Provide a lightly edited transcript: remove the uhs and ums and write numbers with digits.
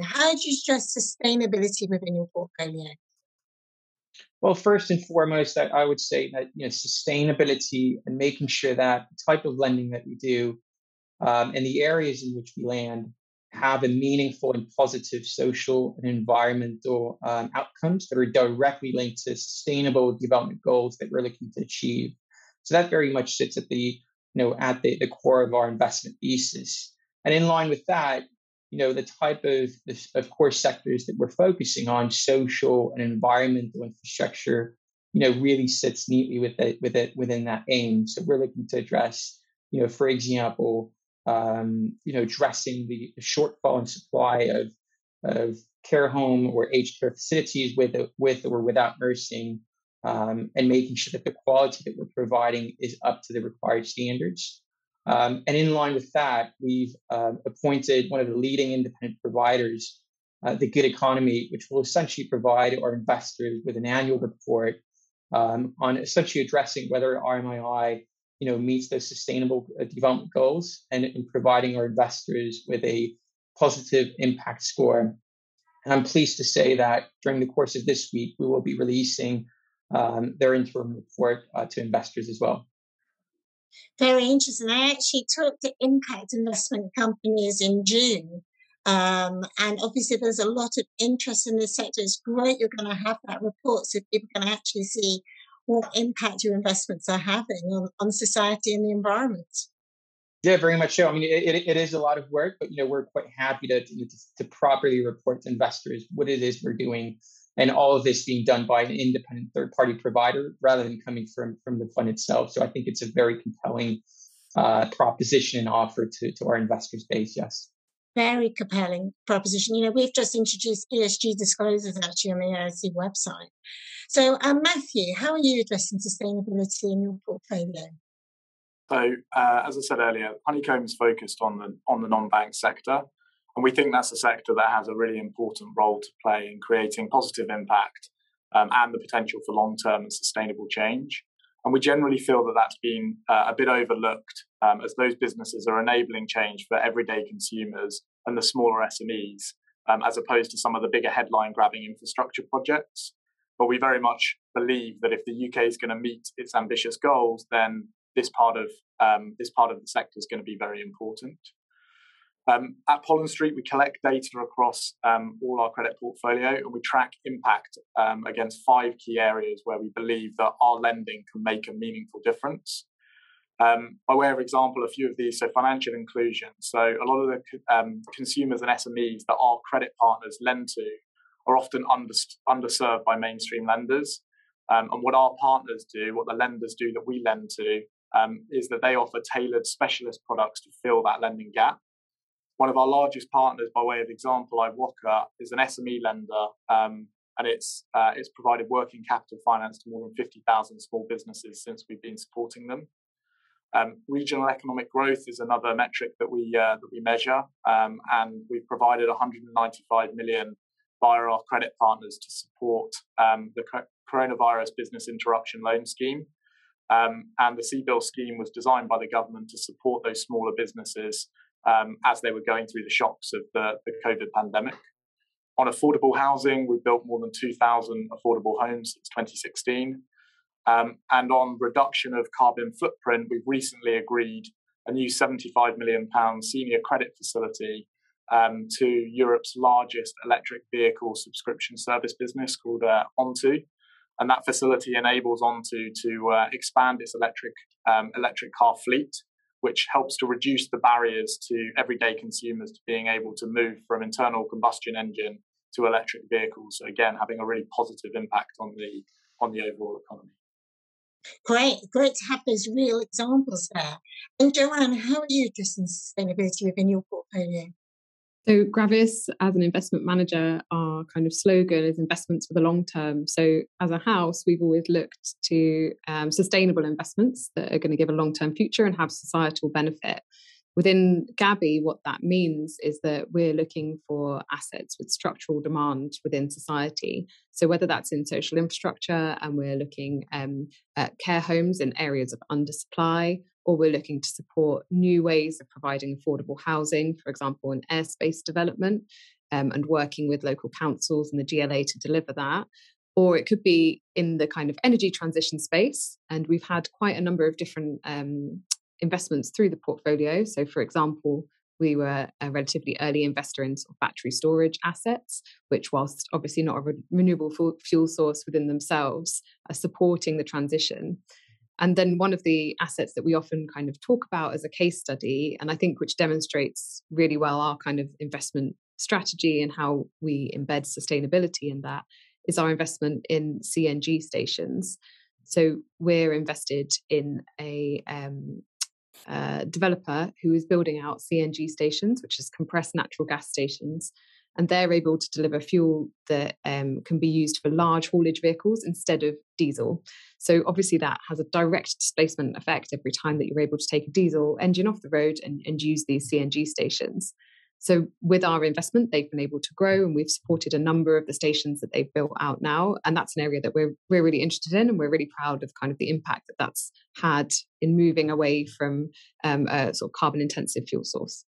How do you stress sustainability within your portfolio? Well, first and foremost, I would say that sustainability and making sure that the type of lending that we do and the areas in which we land have a meaningful and positive social and environmental outcomes that are directly linked to sustainable development goals that we're looking to achieve. So that very much sits at the core of our investment thesis. And in line with that, the type of core sectors that we're focusing on, social and environmental infrastructure, really sits neatly within that aim. So we're looking to address, for example, addressing the shortfall in supply of care home or aged care facilities with or without nursing, and making sure that the quality that we're providing is up to the required standards. And in line with that, we've appointed one of the leading independent providers, the Good Economy, which will essentially provide our investors with an annual report on essentially addressing whether RMII meets those sustainable development goals and in providing our investors with a positive impact score. And I'm pleased to say that during the course of this week, we will be releasing their interim report to investors as well. Very interesting. I actually talked to impact investment companies in June. And obviously there's a lot of interest in this sector. It's great you're going to have that report so people can actually see what impact your investments are having on society and the environment. Yeah, very much so. I mean, it is a lot of work, but we're quite happy to properly report to investors what it is we're doing, and all of this being done by an independent third-party provider rather than coming from the fund itself. So I think it's a very compelling proposition and offer to our investors base. Yes. Very compelling proposition. We've just introduced ESG disclosures actually on the AIC website. So, Matthew, how are you addressing sustainability in your portfolio? So, as I said earlier, Honeycomb's focused on the non-bank sector, and we think that's a sector that has a really important role to play in creating positive impact and the potential for long-term and sustainable change. And we generally feel that that's been a bit overlooked as those businesses are enabling change for everyday consumers and the smaller SMEs, as opposed to some of the bigger headline-grabbing infrastructure projects. But we very much believe that if the UK is going to meet its ambitious goals, then this part of the sector is going to be very important. At Pollen Street, we collect data across all our credit portfolio, and we track impact against 5 key areas where we believe that our lending can make a meaningful difference. By way of example, a few of these, so financial inclusion. So a lot of the consumers and SMEs that our credit partners lend to are often underserved by mainstream lenders. And what our partners do, what the lenders do that we lend to, is that they offer tailored specialist products to fill that lending gap. One of our largest partners, by way of example, Iwaka, is an SME lender, and it's provided working capital finance to more than 50,000 small businesses since we've been supporting them. Regional economic growth is another metric that we measure, and we've provided 195 million via our credit partners to support the coronavirus business interruption loan scheme. And the CBIL scheme was designed by the government to support those smaller businesses as they were going through the shocks of the COVID pandemic. On affordable housing, we've built more than 2,000 affordable homes since 2016. And on reduction of carbon footprint, we've recently agreed a new £75 million senior credit facility to Europe's largest electric vehicle subscription service business called Onto. And that facility enables Onto to expand its electric car fleet, which helps to reduce the barriers to everyday consumers to being able to move from internal combustion engine to electric vehicles. So again, having a really positive impact on the overall economy. Great to have those real examples there. And Joanne, how are you addressing sustainability within your portfolio? So Gravis, as an investment manager, our kind of slogan is investments for the long term. So as a house, we've always looked to sustainable investments that are going to give a long-term future and have societal benefit. Within Gabi, what that means is that we're looking for assets with structural demand within society. So whether that's in social infrastructure, and we're looking at care homes in areas of undersupply, or we're looking to support new ways of providing affordable housing, for example, in airspace development. and working with local councils and the GLA to deliver that. Or it could be in the kind of energy transition space. And we've had quite a number of different investments through the portfolio. So, for example, we were a relatively early investor in sort of battery storage assets, which, whilst obviously not a renewable fuel source within themselves, are supporting the transition. And then one of the assets that we often kind of talk about as a case study, and I think which demonstrates really well our kind of investment strategy and how we embed sustainability in that, is our investment in CNG stations. So we're invested in a developer who is building out CNG stations, which is compressed natural gas stations, and they're able to deliver fuel that can be used for large haulage vehicles instead of diesel. So obviously that has a direct displacement effect every time that you're able to take a diesel engine off the road and use these CNG stations. So with our investment, they've been able to grow, and we've supported a number of the stations that they've built out now. And that's an area that we're really interested in, and we're really proud of kind of the impact that that's had in moving away from a sort of carbon intensive fuel source.